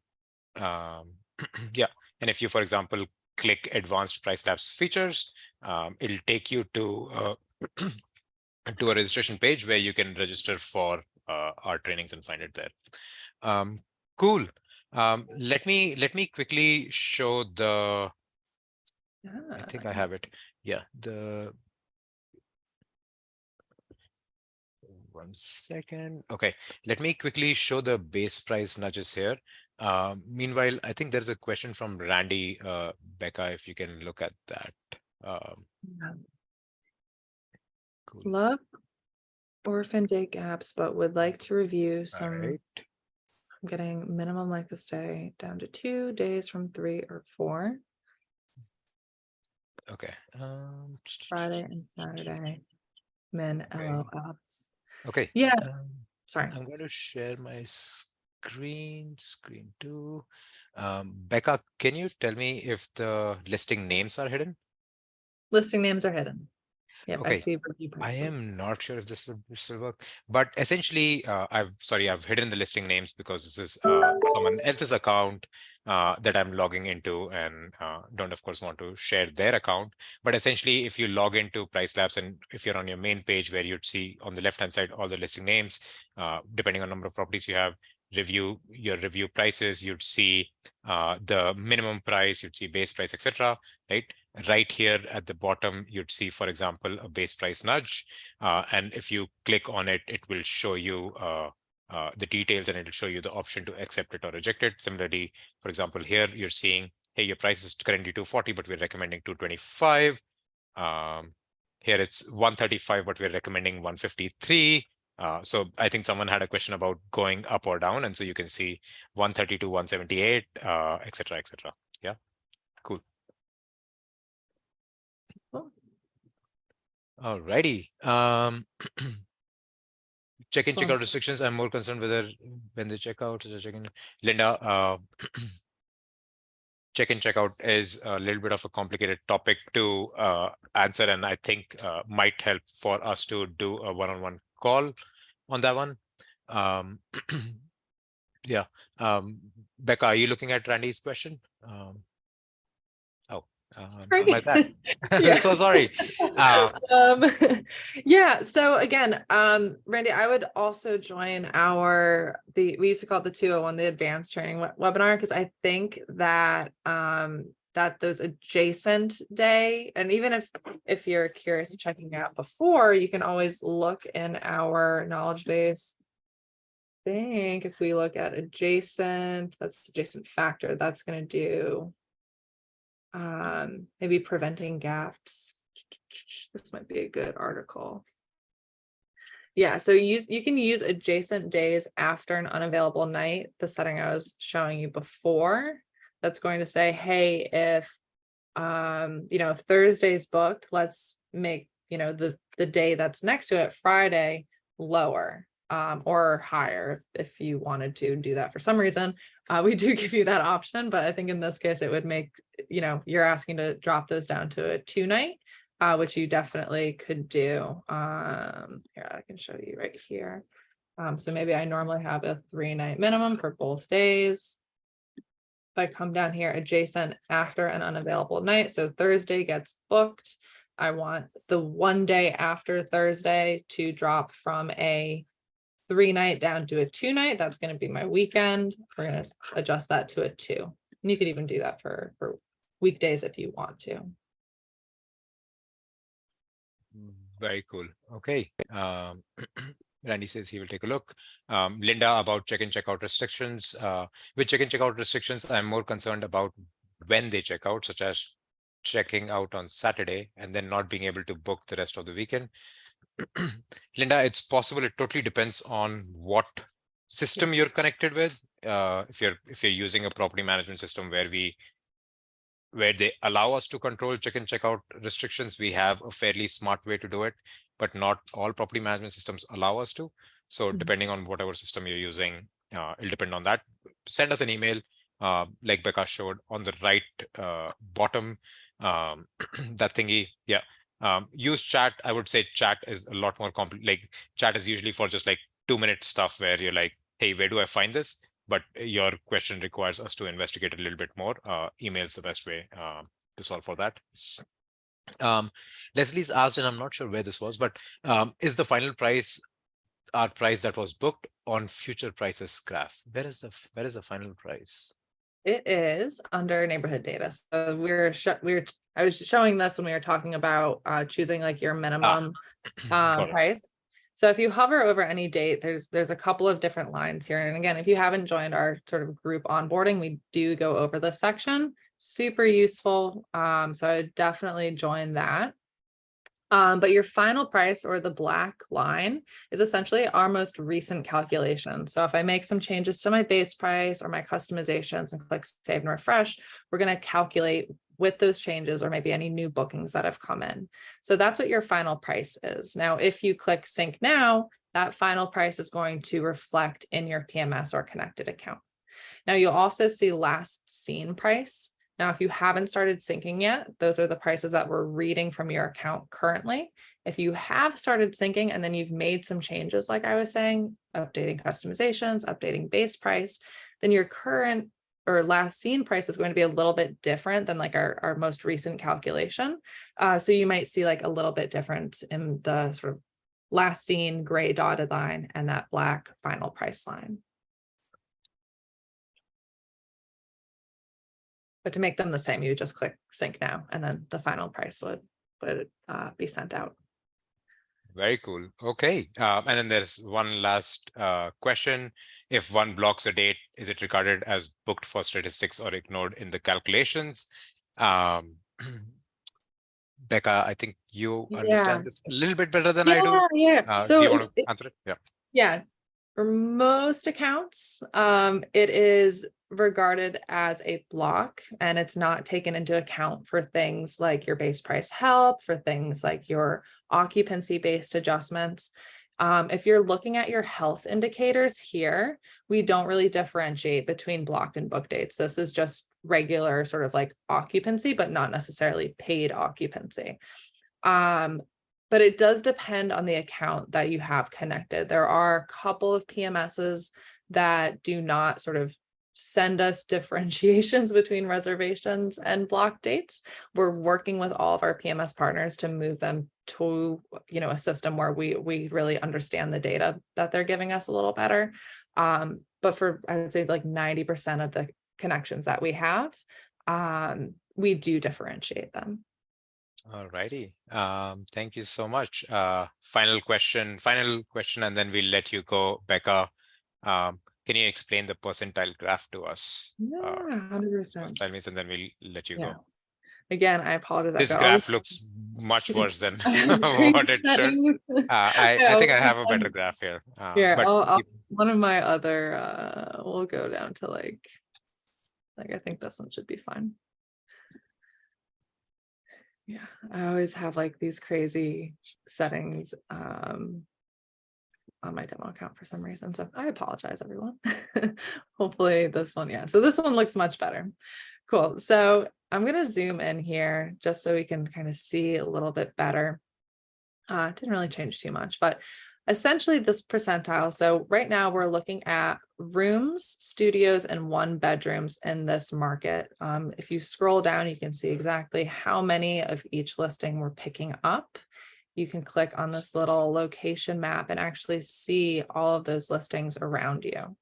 Speaker 2: yeah, and if you, for example, click advanced PriceLabs features, it'll take you to to a registration page where you can register for our trainings and find it there. Cool. Let me quickly show the. I think I have it. Yeah. One second. Okay. Let me quickly show the base price nudges here. Meanwhile, I think there's a question from Randy, Becca, if you can look at that. Cool.
Speaker 1: Love Orphan Day Gaps, but would like to review some.
Speaker 2: All right.
Speaker 1: I'm getting minimum length of stay down to 2 days from 3 or 4,
Speaker 2: Okay.
Speaker 1: Friday and Saturday, min
Speaker 2: Okay.
Speaker 1: LLS.
Speaker 2: Okay.
Speaker 1: Yeah,
Speaker 2: Um,
Speaker 1: sorry.
Speaker 2: I'm going to share my screen two. Becca, can you tell me if the listing names are hidden?
Speaker 1: Listing names are hidden. Yep, I
Speaker 2: Okay.
Speaker 1: see review
Speaker 2: I
Speaker 1: prices.
Speaker 2: am not sure if this would still work, but essentially, I've hidden the listing names because this is someone else's account that I'm logging into, and don't of course want to share their account. But essentially, if you log into PriceLabs and if you're on your main page where you'd see on the left hand side all the listing names, depending on number of properties you have, review prices, you'd see the minimum price, you'd see base price, etc. Right? Right here at the bottom, you'd see, for example, a base price nudge. And if you click on it, it will show you the details and it'll show you the option to accept it or reject it. Similarly, for example, here you're seeing, hey, your price is currently 240, but we're recommending 225. Here it's 135, but we're recommending 153. So I think someone had a question about going up or down. And so you can see 130 to 178, et cetera, et cetera. Yeah, cool.
Speaker 1: Cool.
Speaker 2: Alrighty. Check-in,
Speaker 1: Cool.
Speaker 2: checkout restrictions. I'm more concerned whether when they check out, check-in. Linda, check-in, checkout is a little bit of a complicated topic to answer, and I think might help for us to do a one-on-one call on that one. Yeah. Becca, are you looking at Randy's question? Oh, my
Speaker 1: Sorry.
Speaker 2: bad.
Speaker 1: Yeah.
Speaker 2: So sorry.
Speaker 1: Um, yeah. So again, Randy, I would also join we used to call it the 201, the advanced training webinar, because I think that that those adjacent day, and even if you're curious of checking out before, you can always look in our knowledge base. I think if we look at adjacent, that's adjacent factor, that's going to do maybe preventing gaps. This might be a good article. Yeah, so you can use adjacent days after an unavailable night, the setting I was showing you before. That's going to say, hey, if if Thursday's booked, let's make the day that's next to it, Friday, lower or higher if you wanted to do that for some reason. We do give you that option, but I think in this case it would make, you're asking to drop those down to a 2-night, which you definitely could do. Here, I can show you right here. So maybe I normally have a 3-night minimum for both days. If I come down here, adjacent after an unavailable night, so Thursday gets booked. I want the one day after Thursday to drop from a 3-night down to a 2-night. That's going to be my weekend. We're going to adjust that to a 2. And you could even do that for weekdays if you want to.
Speaker 2: Very cool. Okay. Randy says he will take a look. Linda, about check-in, checkout restrictions. With check-in, checkout restrictions, I'm more concerned about when they check out, such as checking out on Saturday and then not being able to book the rest of the weekend. Linda, it's possible. It totally depends on what system you're connected with. If you're using a property management system where they allow us to control check-in, checkout restrictions, we have a fairly smart way to do it, but not all property management systems allow us to. So depending on whatever system you're using, it'll depend on that. Send us an email, like Becca showed on the right bottom, that thingy. Yeah. Use chat. I would say chat is a lot more complex. Like chat is usually for just like 2-minute stuff where you're like, hey, where do I find this? But your question requires us to investigate a little bit more. Email is the best way to solve for that. Leslie's asked, and I'm not sure where this was, but is the final price our price that was booked on future prices graph? Where is the final price?
Speaker 1: It is under neighborhood data. So I was showing this when we were talking about choosing like your minimum
Speaker 2: Got it.
Speaker 1: price. So if you hover over any date, there's a couple of different lines here. And again, if you haven't joined our sort of group onboarding, we do go over this section. Super useful. So I would definitely join that. But your final price, or the black line, is essentially our most recent calculation. So if I make some changes to my base price or my customizations and click save and refresh, we're going to calculate with those changes or maybe any new bookings that have come in. So that's what your final price is. Now, if you click sync now, that final price is going to reflect in your PMS or connected account. Now you'll also see last seen price. Now, if you haven't started syncing yet, those are the prices that we're reading from your account currently. If you have started syncing and then you've made some changes, like I was saying, updating customizations, updating base price, then your current or last seen price is going to be a little bit different than like our most recent calculation. So you might see like a little bit different in the sort of last seen gray dotted line and that black final price line. But to make them the same, you just click sync now, and then the final price would be sent out.
Speaker 2: Very cool. Okay. And then there's one last question. If one blocks a date, is it regarded as booked for statistics or ignored in the calculations? Becca, I think you understand this a little bit better than I do.
Speaker 1: Yeah.
Speaker 2: Do you
Speaker 1: So
Speaker 2: want to answer it? Yeah.
Speaker 1: yeah, for most accounts, it is regarded as a block, and it's not taken into account for things like your base price help, for things like your occupancy based adjustments. If you're looking at your health indicators here, we don't really differentiate between blocked and booked dates. This is just regular sort of like occupancy, but not necessarily paid occupancy. But it does depend on the account that you have connected. There are a couple of PMSs that do not sort of send us differentiations between reservations and block dates. We're working with all of our PMS partners to move them to, a system where we really understand the data that they're giving us a little better. But for, I would say, like 90% of the connections that we have, we do differentiate them.
Speaker 2: All righty. Thank you so much. Final question, and then we'll let you go, Becca. Can you explain the percentile graph to us?
Speaker 1: Yeah, 100%.
Speaker 2: Percentile means, and then we'll let you
Speaker 1: Yeah.
Speaker 2: go.
Speaker 1: Again, I apologize.
Speaker 2: This graph looks much worse than what it should. I think I have a better graph here.
Speaker 1: Here,
Speaker 2: But
Speaker 1: one of my other, we'll go down to like I think this one should be fine. Yeah, I always have like these crazy settings on my demo account for some reason. So I apologize, everyone. Hopefully this one, yeah. So this one looks much better. Cool. So I'm going to zoom in here just so we can kind of see a little bit better. Didn't really change too much, but essentially this percentile. So right now we're looking at rooms, studios, and 1-bedrooms in this market. If you scroll down, you can see exactly how many of each listing we're picking up. You can click on this little location map and actually see all of those listings around you.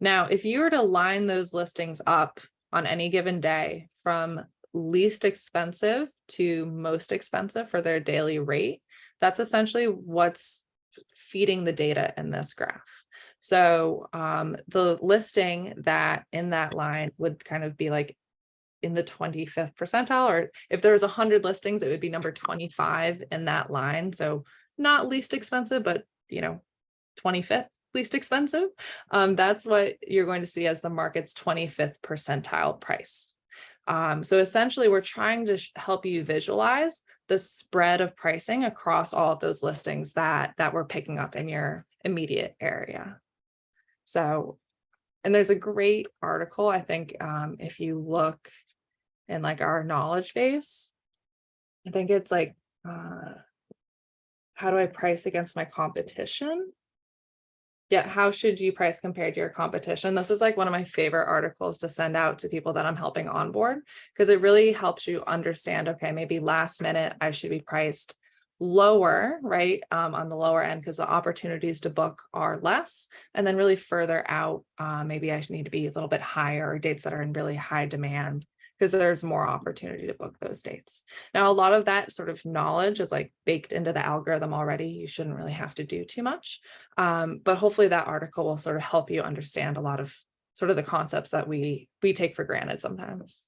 Speaker 1: Now, if you were to line those listings up on any given day from least expensive to most expensive for their daily rate, that's essentially what's feeding the data in this graph. So the listing that in that line would kind of be like in the 25th percentile, or if there was 100 listings, it would be number 25 in that line. So not least expensive, but 25th least expensive. That's what you're going to see as the market's 25th percentile price. So essentially, we're trying to help you visualize the spread of pricing across all of those listings that we're picking up in your immediate area. So, and there's a great article, I think, if you look in like our knowledge base, I think it's like, how do I price against my competition? Yeah, how should you price compared to your competition? This is like one of my favorite articles to send out to people that I'm helping onboard, because it really helps you understand, okay, maybe last minute I should be priced lower, right? On the lower end, because the opportunities to book are less. And then really further out, maybe I need to be a little bit higher, or dates that are in really high demand, because there's more opportunity to book those dates. Now, a lot of that sort of knowledge is like baked into the algorithm already. You shouldn't really have to do too much. But hopefully that article will sort of help you understand a lot of sort of the concepts that we take for granted sometimes.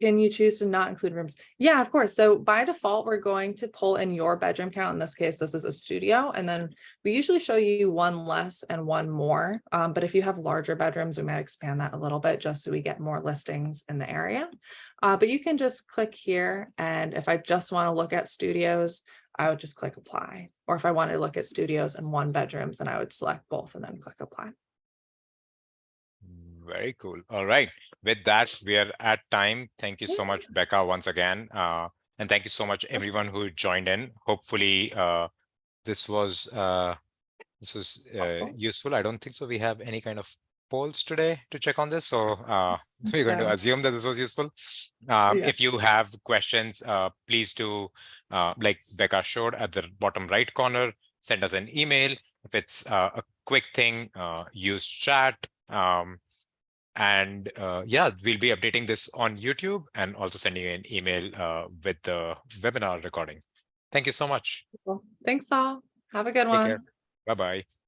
Speaker 1: Can you choose to not include rooms? Yeah, of course. So by default, we're going to pull in your bedroom count. In this case, this is a studio. And then we usually show you one less and one more. But if you have larger bedrooms, we might expand that a little bit just so we get more listings in the area. But you can just click here. And if I just want to look at studios, I would just click apply. Or if I wanted to look at studios and one bedrooms, then I would select both and then click apply.
Speaker 2: Very cool. All right. With that, we are at time. Thank you so
Speaker 1: Yeah.
Speaker 2: much, Becca, once again. And thank you so much, everyone who joined in. Hopefully, this was useful. I don't think so. We have any kind of polls today to check on this. So we're going to
Speaker 1: So
Speaker 2: assume that this was useful.
Speaker 1: yeah.
Speaker 2: If you have questions, please do, like Becca showed at the bottom right corner, send us an email. If it's a quick thing, use chat. And yeah, we'll be updating this on YouTube and also sending you an email with the webinar recording. Thank you so much.
Speaker 1: Thanks all. Have a good
Speaker 2: Take care.
Speaker 1: one.
Speaker 2: Bye-bye.